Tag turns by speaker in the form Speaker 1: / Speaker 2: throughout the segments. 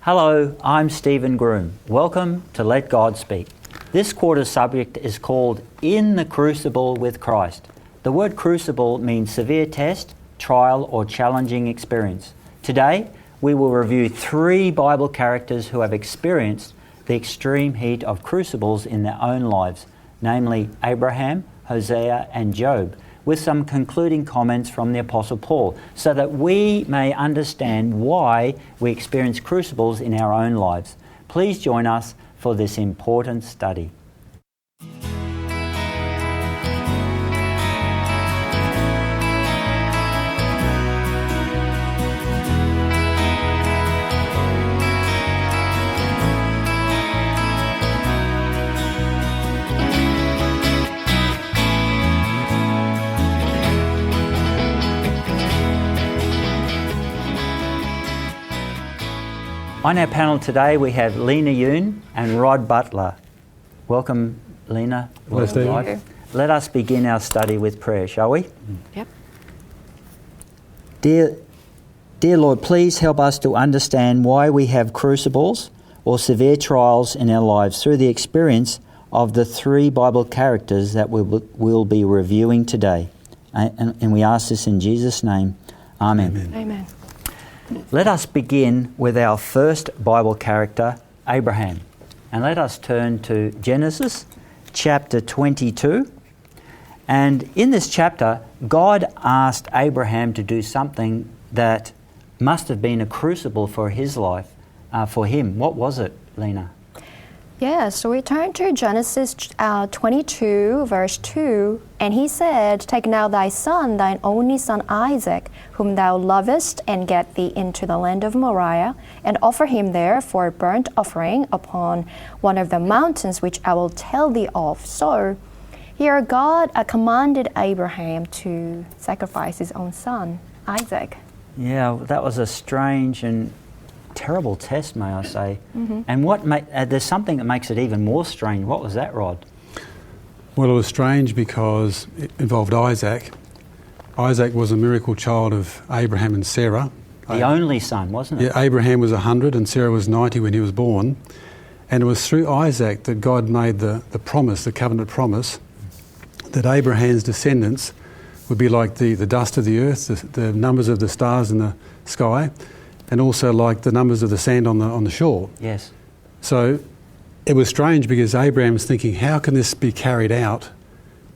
Speaker 1: Hello, I'm Stephen Groom. Welcome to Let God Speak. This quarter's subject is called In the Crucible with Christ. The word crucible means severe test, trial, or challenging experience. Today, we will review 3 Bible characters who have experienced the extreme heat of crucibles in their own lives, namely Abraham, Hosea, and Job, with some concluding comments from the Apostle Paul, so that we may understand why we experience crucibles in our own lives. Please join us for this important study. On our panel today, we have Lena, Yoon and Butler. Welcome, Lena.
Speaker 2: Hello, Steve.
Speaker 1: Let us begin our study with prayer, shall we?
Speaker 2: Yep.
Speaker 1: Dear Lord, please help us to understand why we have crucibles or severe trials in our lives through the experience of the 3 Bible characters that we'll be reviewing today. And we ask this in Jesus' name. Amen.
Speaker 2: Amen.
Speaker 1: Let us begin with our first Bible character, Abraham. And let us turn to Genesis chapter 22. And in this chapter, God asked Abraham to do something that must have been a crucible for his life, for him. What was it, Lena?
Speaker 2: Yeah, so we turn to Genesis 22, verse 2, and he said, "Take now thy son, thine only son Isaac, whom thou lovest, and get thee into the land of Moriah, and offer him there for a burnt offering upon one of the mountains which I will tell thee of." So here God commanded Abraham to sacrifice his own son, Isaac.
Speaker 1: Yeah, that was a strange and terrible test, may I say.
Speaker 2: Mm-hmm.
Speaker 1: And there's something that makes it even more strange. What was that, Rod?
Speaker 3: Well, it was strange because it involved Isaac. Isaac was a miracle child of Abraham and Sarah.
Speaker 1: The only son, wasn't it?
Speaker 3: Yeah, Abraham was 100 and Sarah was 90 when he was born. And it was through Isaac that God made the promise, the covenant promise, that Abraham's descendants would be like the dust of the earth, the numbers of the stars in the sky, and also like the numbers of the sand on the shore.
Speaker 1: Yes.
Speaker 3: So it was strange because Abraham was thinking, how can this be carried out?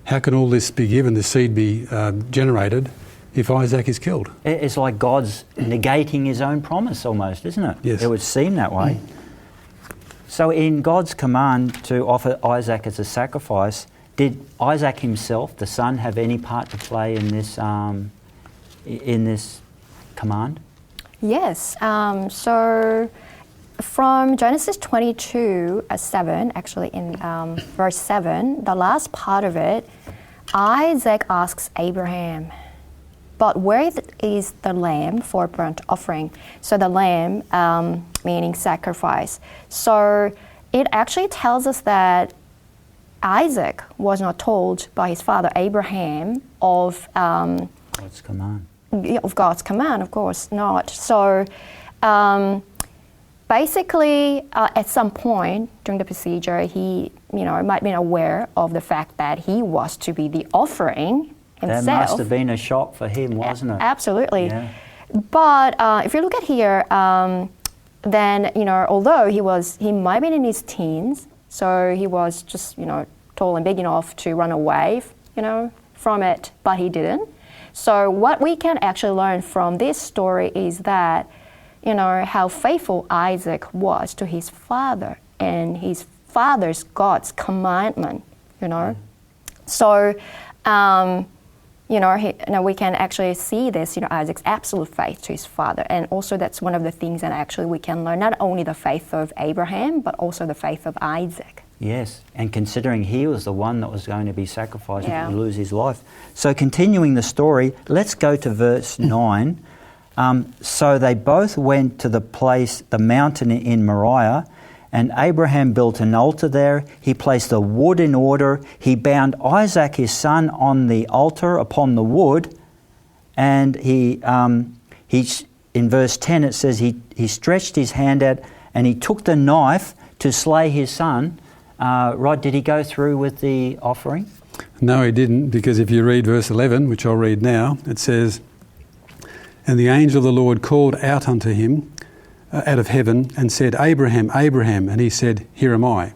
Speaker 3: How can all this be given, this seed be generated, if Isaac is killed?
Speaker 1: It's like God's negating his own promise almost, isn't it?
Speaker 3: Yes.
Speaker 1: It would seem that way. So in God's command to offer Isaac as a sacrifice, did Isaac himself, the son, have any part to play in this command?
Speaker 2: Yes, so from Genesis 22, 7, actually in verse 7, the last part of it, Isaac asks Abraham, "But where is the lamb for burnt offering?" So the lamb, meaning sacrifice. So it actually tells us that Isaac was not told by his father Abraham of
Speaker 1: God's command.
Speaker 2: Of God's command, of course not. So basically, at some point during the procedure, he, might have been aware of the fact that he was to be the offering himself.
Speaker 1: That must have been a shock for him, wasn't it?
Speaker 2: Absolutely.
Speaker 1: Yeah.
Speaker 2: But if you look at here, then, although he might have been in his teens, so he was just, tall and big enough to run away, from it, but he didn't. So what we can actually learn from this story is that, how faithful Isaac was to his father and his father's God's commandment, So, we can actually see this, Isaac's absolute faith to his father. And also that's one of the things that actually we can learn, not only the faith of Abraham, but also the faith of Isaac.
Speaker 1: Yes, and considering he was the one that was going to be sacrificed
Speaker 2: Yeah.
Speaker 1: to lose his life. So continuing the story, let's go to verse 9. So they both went to the mountain in Moriah, and Abraham built an altar there. He placed the wood in order. He bound Isaac his son on the altar upon the wood, and he in verse 10 it says he stretched his hand out and he took the knife to slay his son. Rod, did he go through with the offering?
Speaker 3: No, he didn't, because if you read verse 11, which I'll read now, it says, "And the angel of the Lord called out unto him out of heaven and said, Abraham, Abraham. And he said, Here am I."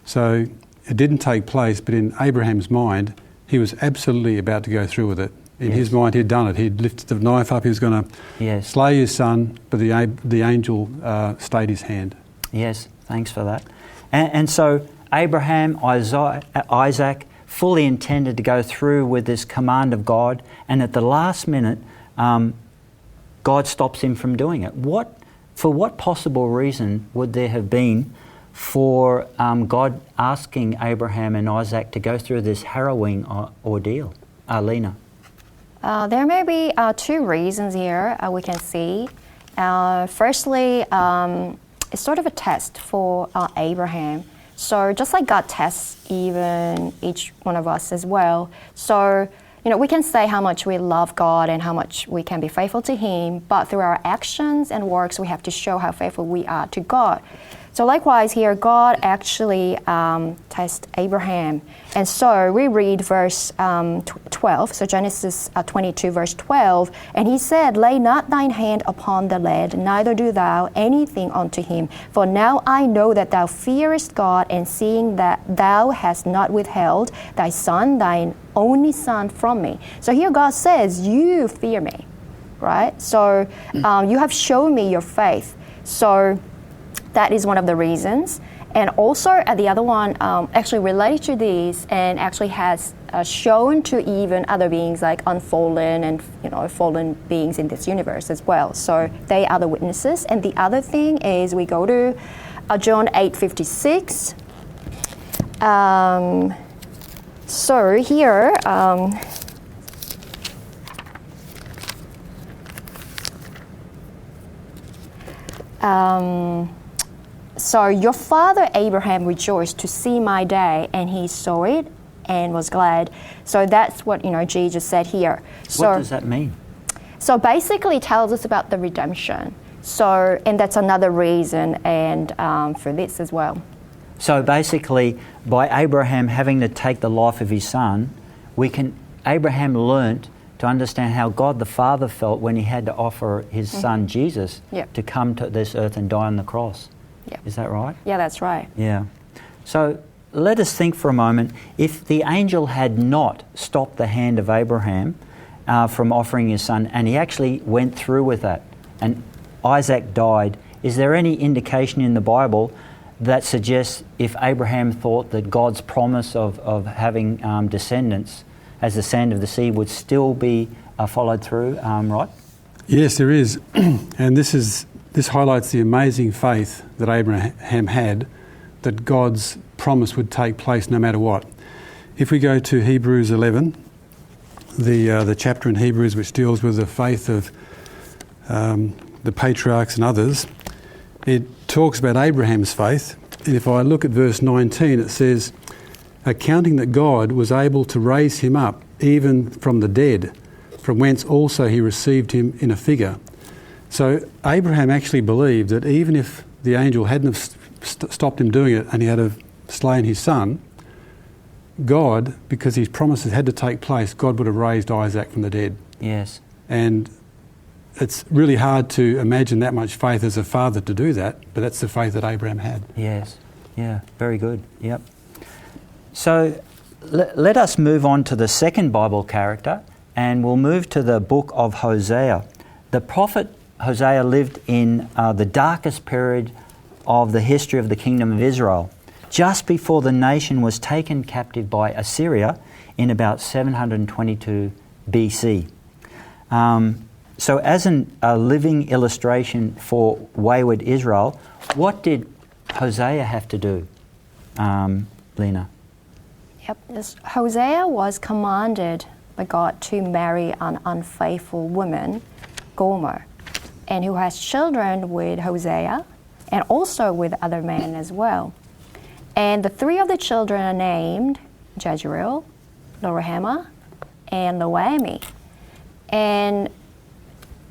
Speaker 3: So it didn't take place, but in Abraham's mind, he was absolutely about to go through with it. In his mind, he'd done it. He'd lifted the knife up. He was going to slay his son, but the angel stayed his hand.
Speaker 1: Yes, thanks for that. And so Abraham, Isaac, fully intended to go through with this command of God, and at the last minute, God stops him from doing it. For what possible reason would there have been for God asking Abraham and Isaac to go through this harrowing ordeal? Lena?
Speaker 2: There may be two reasons here we can see. Firstly, it's sort of a test for Abraham. So just like God tests even each one of us as well. So, we can say how much we love God and how much we can be faithful to Him, but through our actions and works, we have to show how faithful we are to God. So likewise here, God actually tests Abraham. And so we read verse 12, so Genesis 22, verse 12, and he said, "Lay not thine hand upon the lad, neither do thou anything unto him. For now I know that thou fearest God, and seeing that thou hast not withheld thy son, thine only son, from me." So here God says, you fear me, right? So you have shown me your faith. So that is one of the reasons. And also the other one actually related to this and actually has shown to even other beings like unfallen and fallen beings in this universe as well. So they are the witnesses. And the other thing is we go to John 8:56. So here so your father Abraham rejoiced to see my day, and he saw it and was glad. So that's what Jesus said here. So,
Speaker 1: what does that mean?
Speaker 2: So basically, it tells us about the redemption. So, and that's another reason, and for this as well.
Speaker 1: So basically, by Abraham having to take the life of his son, Abraham learnt to understand how God the Father felt when he had to offer his son Jesus to come to this earth and die on the cross.
Speaker 2: Yep.
Speaker 1: Is that right?
Speaker 2: Yeah, that's right.
Speaker 1: Yeah. So let us think for a moment. If the angel had not stopped the hand of Abraham from offering his son, and he actually went through with that, and Isaac died, is there any indication in the Bible that suggests if Abraham thought that God's promise of having descendants as the sand of the sea would still be followed through, right?
Speaker 3: Yes, there is. And this highlights the amazing faith that Abraham had, that God's promise would take place no matter what. If we go to Hebrews 11, the chapter in Hebrews which deals with the faith of the patriarchs and others, it talks about Abraham's faith. And if I look at verse 19, it says, "Accounting that God was able to raise him up even from the dead, from whence also he received him in a figure." So Abraham actually believed that even if the angel hadn't have stopped him doing it and he had have slain his son, God, because his promises had to take place, God would have raised Isaac from the dead.
Speaker 1: Yes.
Speaker 3: And it's really hard to imagine that much faith as a father to do that, but that's the faith that Abraham had.
Speaker 1: Yes. Yeah, very good. Yep. So let us move on to the second Bible character, and we'll move to the book of Hosea. The prophet Hosea lived in the darkest period of the history of the kingdom of Israel, just before the nation was taken captive by Assyria in about 722 BC. So as a living illustration for wayward Israel, what did Hosea have to do, Lena?
Speaker 2: Yep. Hosea was commanded by God to marry an unfaithful woman, Gomer, and who has children with Hosea and also with other men as well. And the three of the children are named Jezreel, Loruhamah, and Loami. And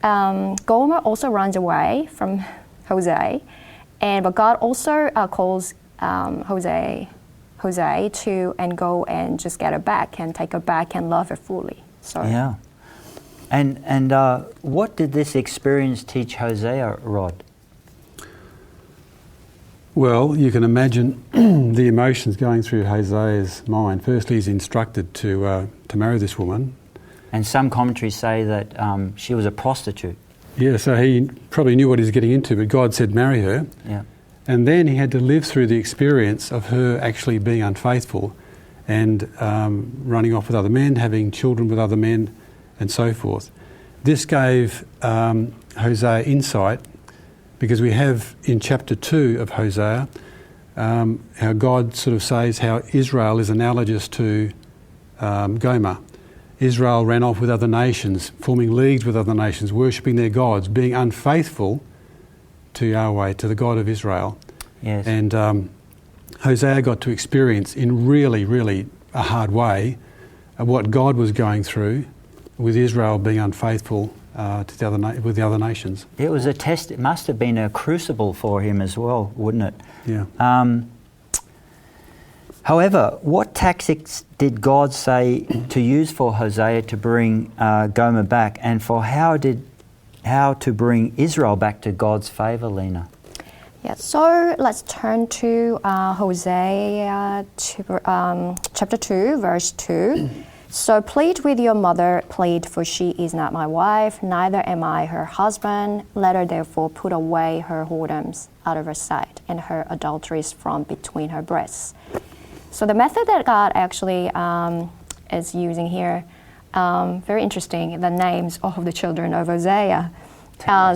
Speaker 2: Gomer also runs away from Hosea, But God also calls Hosea to and go and just get her back and take her back and love her fully. So
Speaker 1: Yeah. And what did this experience teach Hosea, Rod?
Speaker 3: Well, you can imagine the emotions going through Hosea's mind. Firstly, he's instructed to marry this woman.
Speaker 1: And some commentaries say that she was a prostitute.
Speaker 3: Yeah, so he probably knew what he was getting into, but God said marry her.
Speaker 1: Yeah.
Speaker 3: And then he had to live through the experience of her actually being unfaithful and running off with other men, having children with other men, and so forth. This gave Hosea insight, because we have in chapter 2 of Hosea how God sort of says how Israel is analogous to Gomer. Israel ran off with other nations, forming leagues with other nations, worshipping their gods, being unfaithful to Yahweh, to the God of Israel.
Speaker 1: Yes.
Speaker 3: And Hosea got to experience in really, really a hard way what God was going through with Israel being unfaithful with the other nations.
Speaker 1: It was a test. It must have been a crucible for him as well, wouldn't it?
Speaker 3: Yeah.
Speaker 1: However, what tactics did God say to use for Hosea to bring Gomer back, and for how to bring Israel back to God's favour, Lena?
Speaker 2: Yeah, so let's turn to Hosea chapter 2, verse 2. So plead with your mother, plead, for she is not my wife, neither am I her husband. Let her therefore put away her whoredoms out of her sight, and her adulteries from between her breasts. So the method that God actually is using here, very interesting, the names of the children of Hosea.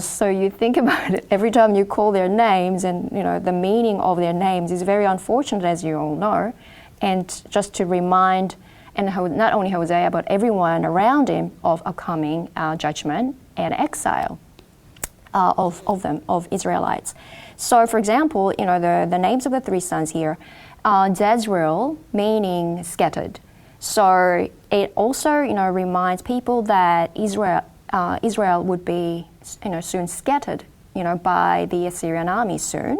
Speaker 2: So you think about it, every time you call their names, and the meaning of their names is very unfortunate, as you all know. And just to remind, and not only Hosea, but everyone around him, of upcoming judgment and exile of Israelites. So for example, the names of the three sons here, Jezreel, meaning scattered. So it also reminds people that Israel would be soon scattered by the Assyrian army soon.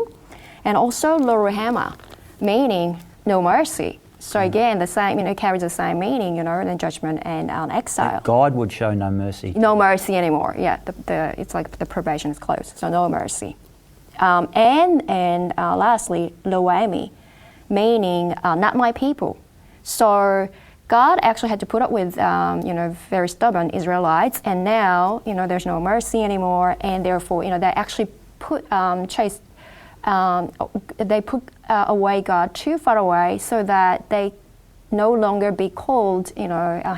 Speaker 2: And also Lo-Ruhamah, meaning no mercy. So again, the same, it carries the same meaning, in judgment and exile.
Speaker 1: That God would show no mercy.
Speaker 2: No mercy anymore. Yeah, it's like the probation is closed, so no mercy. And lastly, Lo-Ami, meaning not my people. So God actually had to put up with very stubborn Israelites, and now there's no mercy anymore, and therefore they actually put away God too far away, so that they no longer be called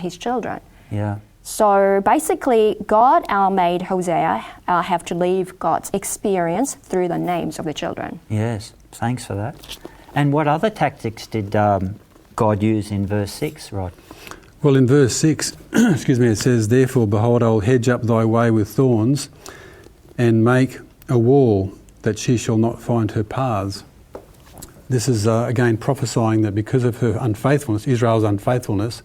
Speaker 2: his children.
Speaker 1: Yeah.
Speaker 2: So basically, God made Hosea have to leave God's experience through the names of the children.
Speaker 1: Yes, thanks for that. And what other tactics did God use in verse 6, Rod?
Speaker 3: Well, in verse 6, it says, "Therefore, behold, I will hedge up thy way with thorns, and make a wall, that she shall not find her paths." This is, again, prophesying that because of her unfaithfulness, Israel's unfaithfulness,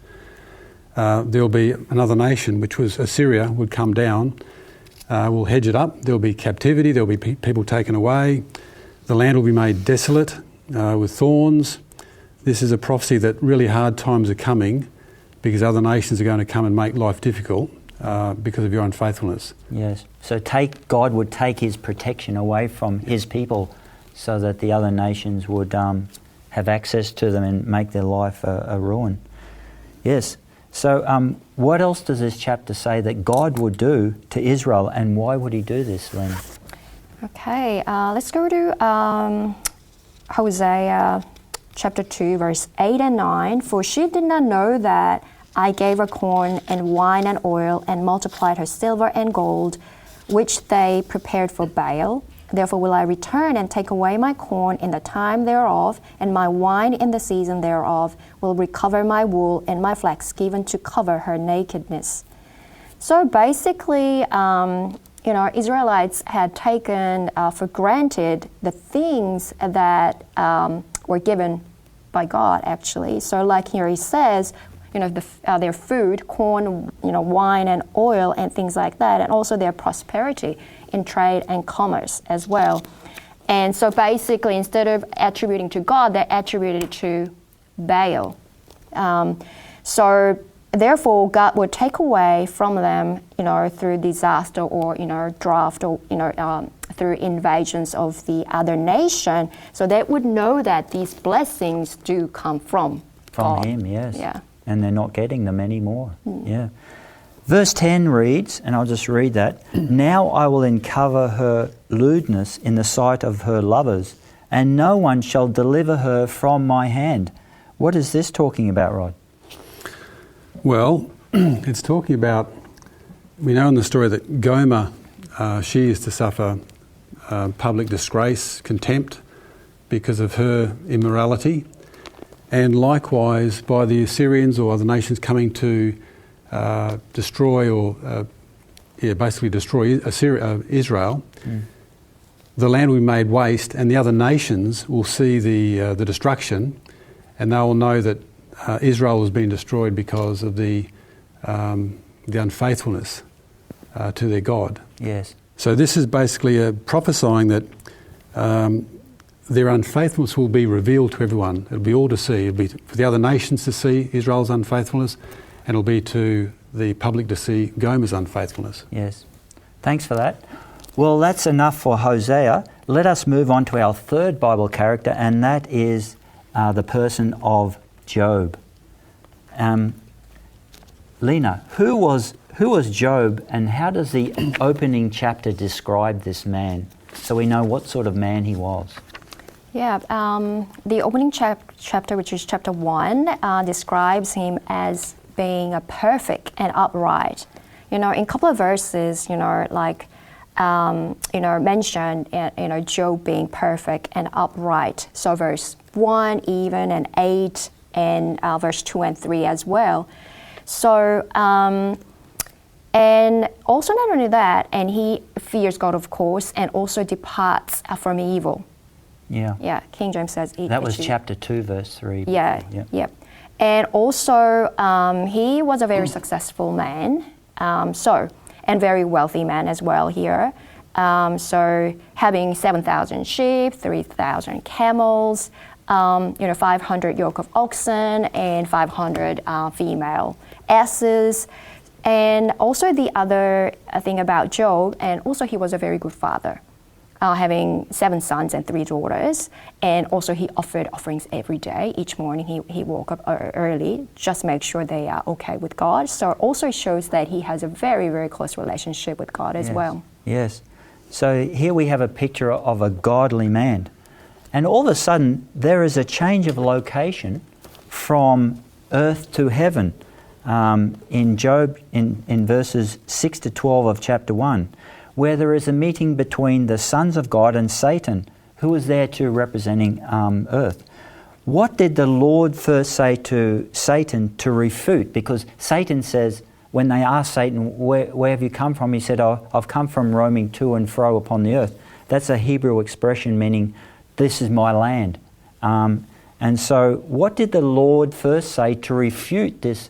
Speaker 3: there will be another nation, which was Assyria, would come down, will hedge it up. There will be captivity, there will be people taken away. The land will be made desolate with thorns. This is a prophecy that really hard times are coming, because other nations are going to come and make life difficult because of your unfaithfulness.
Speaker 1: Yes. So God would take his protection away from his people, so that the other nations would have access to them and make their life a ruin. Yes. So what else does this chapter say that God would do to Israel, and why would he do this, Lena?
Speaker 2: Okay, let's go to Hosea chapter 2, verse 8 and 9. "For she did not know that I gave her corn and wine and oil, and multiplied her silver and gold, which they prepared for Baal. Therefore will I return and take away my corn in the time thereof, and my wine in the season thereof, will recover my wool and my flax given to cover her nakedness." So basically, Israelites had taken for granted the things that were given by God, actually. So like here he says, their food, corn, wine and oil and things like that, and also their prosperity in trade and commerce as well. And so basically, instead of attributing to God, they attributed it to Baal. So therefore, God would take away from them, through disaster or, drought or, through invasions of the other nation. So they would know that these blessings do come from God.
Speaker 1: Him, yes.
Speaker 2: Yeah.
Speaker 1: And they're not getting them anymore. Yeah. Verse 10 reads, and I'll just read that, "Now I will uncover her lewdness in the sight of her lovers, and no one shall deliver her from my hand." What is this talking about, Rod?
Speaker 3: Well, it's talking about, we know in the story that Gomer, she is to suffer public disgrace, contempt, because of her immorality. And likewise, by the Assyrians or other nations coming to destroy or basically destroy Israel, the land will be made waste, and the other nations will see the destruction, and they will know that Israel has been destroyed because of the unfaithfulness to their God.
Speaker 1: Yes.
Speaker 3: So this is basically prophesying that their unfaithfulness will be revealed to everyone. It'll be all to see. It'll be for the other nations to see Israel's unfaithfulness, and it'll be to the public to see Gomer's unfaithfulness.
Speaker 1: Yes. Thanks for that. Well, that's enough for Hosea. Let us move on to our third Bible character, and that is the person of Job. Lena, who was Job, and how does the opening chapter describe this man, so we know what sort of man he was?
Speaker 2: Yeah, the opening chapter, which is chapter 1, describes him as being a perfect and upright. In a couple of verses, mentioned, Job being perfect and upright. So verse 1 even, and 8, and verse 2 and 3 as well. So, and also not only that, and he fears God, of course, and also departs from evil.
Speaker 1: Yeah.
Speaker 2: Yeah, King James says...
Speaker 1: That was chapter 2, verse 3.
Speaker 2: Yeah, yep. And also, he was a very successful man, and very wealthy man as well here. So having 7,000 sheep, 3,000 camels, 500 yoke of oxen, and 500 female asses. And also the other thing about Job, and also he was a very good father, having 7 sons and 3 daughters. And also he offered offerings every day. Each morning he woke up early, just make sure they are okay with God. So also shows that he has a very, very close relationship with God as well.
Speaker 1: Yes. So here we have a picture of a godly man. And all of a sudden, there is a change of location from earth to heaven. In Job, in verses 6 to 12 of chapter 1, where there is a meeting between the sons of God and Satan, who is there to representing earth. What did the Lord first say to Satan to refute? Because Satan says, when they asked Satan, where have you come from? He said, I've come from roaming to and fro upon the earth. That's a Hebrew expression meaning, this is my land. And so what did the Lord first say to refute this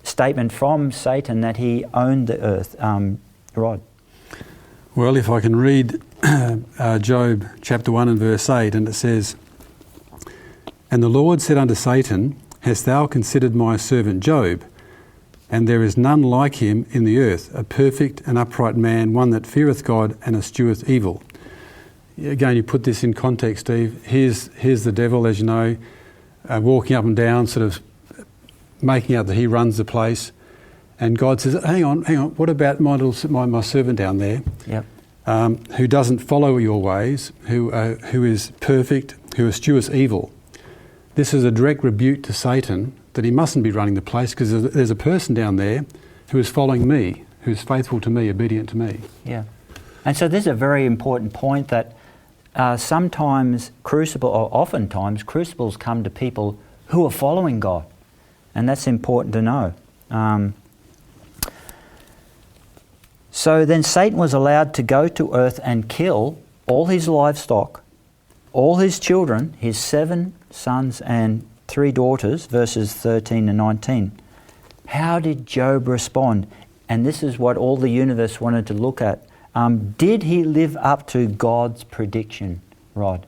Speaker 1: statement from Satan that he owned the earth? Rod?
Speaker 3: Well, if I can read Job chapter 1 and verse 8, and it says, "And the Lord said unto Satan, Hast thou considered my servant Job? And there is none like him in the earth, a perfect and upright man, one that feareth God and escheweth evil." Again, you put this in context, Steve. Here's the devil, as you know, walking up and down, sort of making out that he runs the place. And God says, hang on, what about my servant down there,
Speaker 1: Yep.
Speaker 3: Who doesn't follow your ways, who is perfect, who eschews evil? This is a direct rebuke to Satan that he mustn't be running the place, because there's a person down there who is following me, who's faithful to me, obedient to me.
Speaker 1: Yeah. And so this is a very important point that oftentimes crucibles come to people who are following God. And that's important to know. So then Satan was allowed to go to earth and kill all his livestock, all his children, his 7 sons and 3 daughters, verses 13 and 19. How did Job respond? And this is what all the universe wanted to look at. Did he live up to God's prediction, Rod?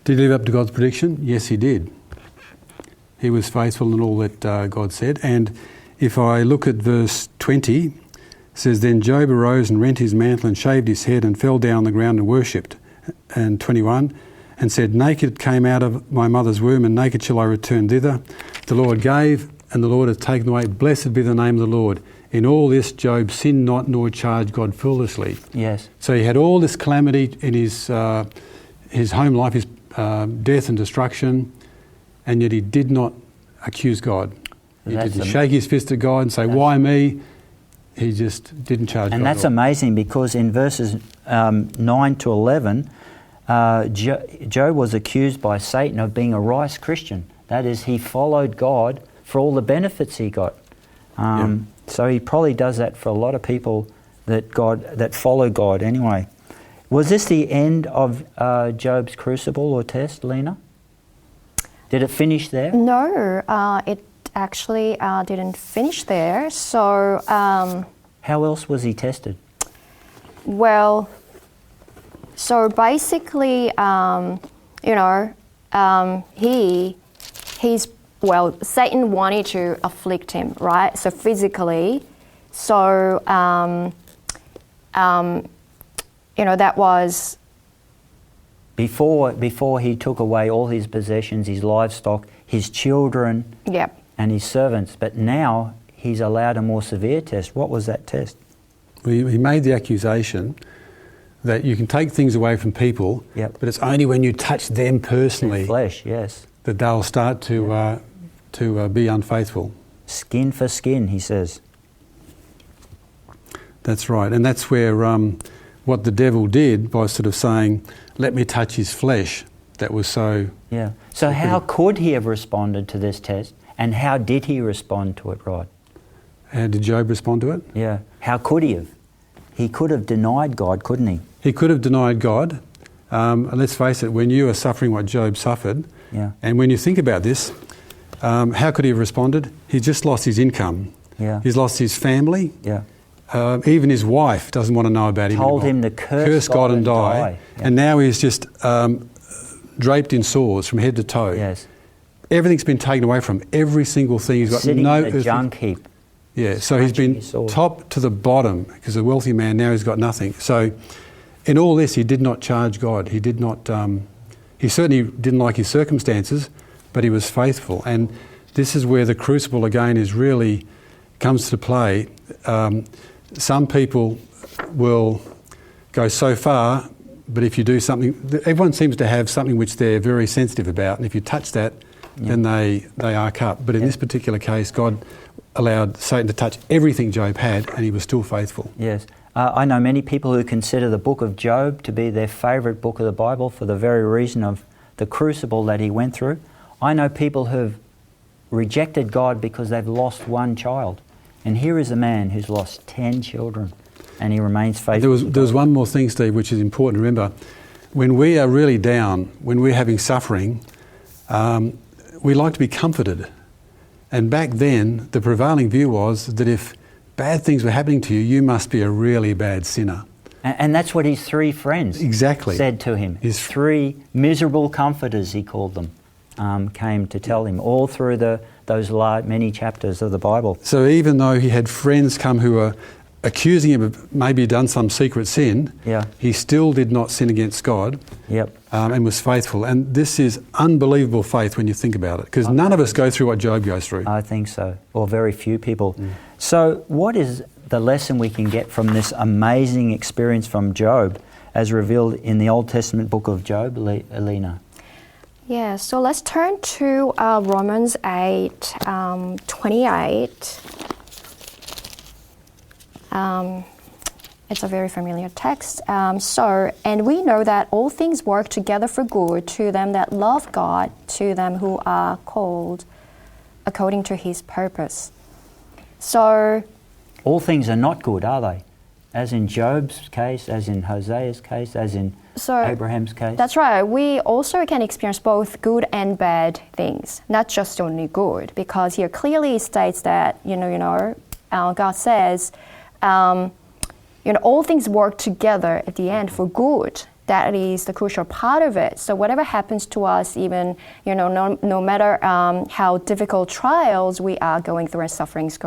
Speaker 3: Did he live up to God's prediction? Yes, he did. He was faithful in all that God said. And if I look at verse 20, it says, Then Job arose and rent his mantle and shaved his head and fell down on the ground and worshipped. And 21, and said, Naked came out of my mother's womb, and naked shall I return thither. The Lord gave, and the Lord hath taken away. Blessed be the name of the Lord. In all this Job sinned not, nor charged God foolishly.
Speaker 1: Yes.
Speaker 3: So he had all this calamity in his home life, his death and destruction, and yet he did not accuse God. He didn't shake his fist at God and say, why me? He just didn't charge God.
Speaker 1: And that's amazing, because in verses 9 to 11, Job was accused by Satan of being a rice Christian. That is, he followed God for all the benefits he got. So he probably does that for a lot of people that follow God anyway. Was this the end of Job's crucible or test, Lena? Did it finish there?
Speaker 2: No, it actually didn't finish there. So,
Speaker 1: how else was he tested?
Speaker 2: Well, so basically, Satan wanted to afflict him, right? So physically, so that was
Speaker 1: before he took away all his possessions, his livestock, his children, and his servants. But now he's allowed a more severe test. What was that test?
Speaker 3: He made the accusation that you can take things away from people, but it's only when you touch them personally,
Speaker 1: their flesh, yes,
Speaker 3: that they'll start to be unfaithful.
Speaker 1: Skin for skin, he says.
Speaker 3: That's right, and that's where what the devil did by sort of saying, "Let me touch his flesh." That was so.
Speaker 1: Yeah. So how could he have responded to this test, and how did he respond to it, Rod?
Speaker 3: How did Job respond to it?
Speaker 1: Yeah. How could he have? He could have denied God, couldn't he?
Speaker 3: He could have denied God. And let's face it, when you are suffering what Job suffered, and when you think about this, how could he have responded? He's just lost his income.
Speaker 1: Yeah.
Speaker 3: He's lost his family.
Speaker 1: Yeah.
Speaker 3: Even his wife doesn't want to know about him
Speaker 1: Told
Speaker 3: anymore.
Speaker 1: him to curse God and die. Yeah.
Speaker 3: And now he's just draped in sores from head to toe.
Speaker 1: Yes.
Speaker 3: Everything's been taken away from him. Every single thing. He's got
Speaker 1: sitting
Speaker 3: no
Speaker 1: in a junk heap.
Speaker 3: Yeah, so he's been top to the bottom, because a wealthy man, now he's got nothing. So in all this, he did not charge God. He did not. He certainly didn't like his circumstances, but he was faithful. And this is where the crucible again is really comes to play. Some people will go so far, but if you do something, everyone seems to have something which they're very sensitive about, and if you touch that, then they arc up. But in this particular case, God allowed Satan to touch everything Job had, and he was still faithful.
Speaker 1: Yes. I know many people who consider the book of Job to be their favourite book of the Bible for the very reason of the crucible that he went through. I know people who've rejected God because they've lost one child. And here is a man who's lost 10 children, and he remains faithful.
Speaker 3: There was one more thing, Steve, which is important to remember. When we are really down, when we're having suffering, we like to be comforted. And back then, the prevailing view was that if bad things were happening to you, you must be a really bad sinner.
Speaker 1: And that's what his three friends said to him. His three miserable comforters, he called them, came to tell him all through those many chapters of the Bible.
Speaker 3: So even though he had friends come who were accusing him of maybe done some secret sin, he still did not sin against God and was faithful. And this is unbelievable faith when you think about it, because none of us go through what Job goes through.
Speaker 1: I think so, or very few people. So what is the lesson we can get from this amazing experience from Job as revealed in the Old Testament book of Job, Lena?
Speaker 2: Yeah, so let's turn to Romans 8, 28. It's a very familiar text. And we know that all things work together for good to them that love God, to them who are called according to his purpose. So
Speaker 1: all things are not good, are they? As in Job's case, as in Hosea's case, as in Abraham's case? That's
Speaker 2: right. We also can experience both good and bad things, not just only good, because here clearly states that, God says, all things work together at the end for good. That is the crucial part of it. So whatever happens to us, even, no matter how difficult trials we are going through and sufferings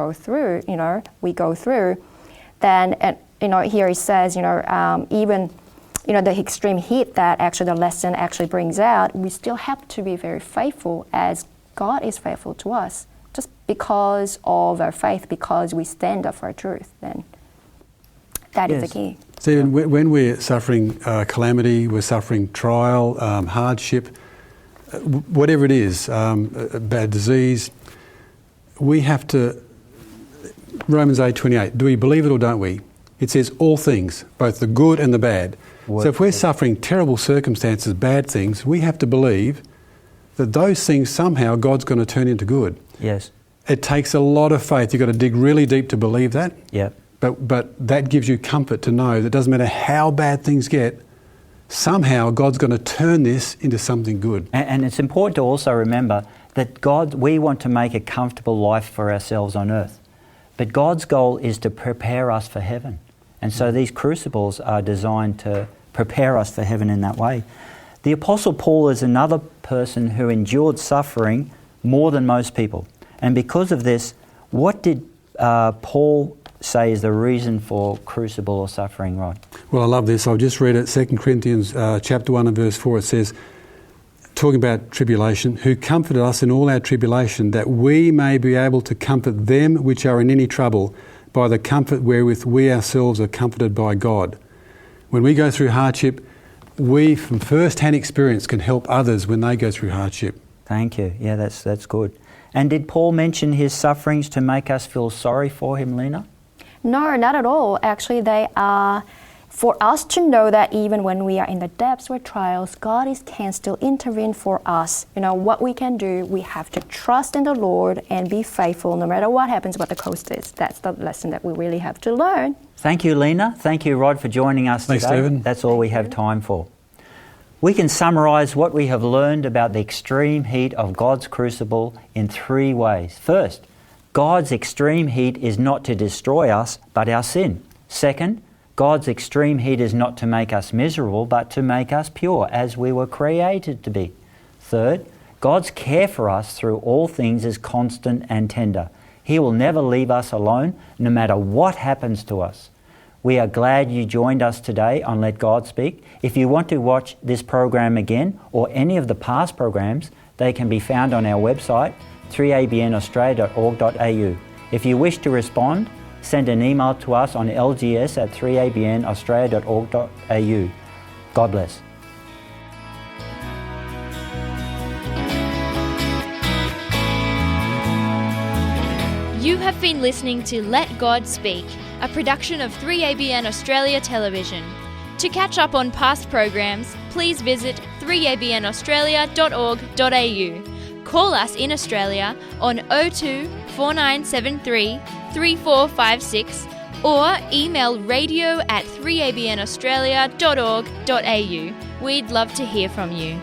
Speaker 2: we go through, then, here it says, even, the extreme heat that actually the lesson actually brings out, we still have to be very faithful as God is faithful to us. Just because of our faith, because we stand up for our truth, then that is the key.
Speaker 3: Stephen, when we're suffering calamity, we're suffering trial, hardship, whatever it is, bad disease, we have to, Romans 8:28, do we believe it or don't we? It says all things, both the good and the bad. So if we're suffering terrible circumstances, bad things, we have to believe that those things somehow God's going to turn into good.
Speaker 1: Yes.
Speaker 3: It takes a lot of faith. You've got to dig really deep to believe that.
Speaker 1: Yeah.
Speaker 3: But that gives you comfort to know that it doesn't matter how bad things get, somehow God's going to turn this into something good.
Speaker 1: And it's important to also remember that we want to make a comfortable life for ourselves on earth. But God's goal is to prepare us for heaven. And so these crucibles are designed to prepare us for heaven in that way. The Apostle Paul is another person who endured suffering more than most people. And because of this, what did Paul say is the reason for crucible or suffering, Rod?
Speaker 3: Well, I love this. I'll just read it. 2 Corinthians chapter 1 and verse 4, it says, talking about tribulation, who comforted us in all our tribulation, that we may be able to comfort them which are in any trouble by the comfort wherewith we ourselves are comforted by God. When we go through hardship, we, from first-hand experience, can help others when they go through hardship.
Speaker 1: Thank you. Yeah, that's good. And did Paul mention his sufferings to make us feel sorry for him, Lena?
Speaker 2: No, not at all. Actually, they are for us to know that even when we are in the depths of trials, God can still intervene for us. What we can do, we have to trust in the Lord and be faithful no matter what happens, what the cost is. That's the lesson that we really have to learn.
Speaker 1: Thank you, Lena. Thank you, Rod, for joining us
Speaker 3: Thanks,
Speaker 1: today.
Speaker 3: Stephen.
Speaker 1: That's all we have time for. We can summarise what we have learned about the extreme heat of God's crucible in 3 ways. First, God's extreme heat is not to destroy us, but our sin. Second, God's extreme heat is not to make us miserable, but to make us pure, as we were created to be. Third, God's care for us through all things is constant and tender. He will never leave us alone, no matter what happens to us. We are glad you joined us today on Let God Speak. If you want to watch this program again, or any of the past programs, they can be found on our website, 3abnaustralia.org.au. If you wish to respond, send an email to us on lgs@3abnaustralia.org.au. God bless.
Speaker 4: You have been listening to Let God Speak, a production of 3ABN Australia Television. To catch up on past programs, please visit 3abnaustralia.org.au. Call us in Australia on 02 4973 3456 or email radio@3abnaustralia.org.au. We'd love to hear from you.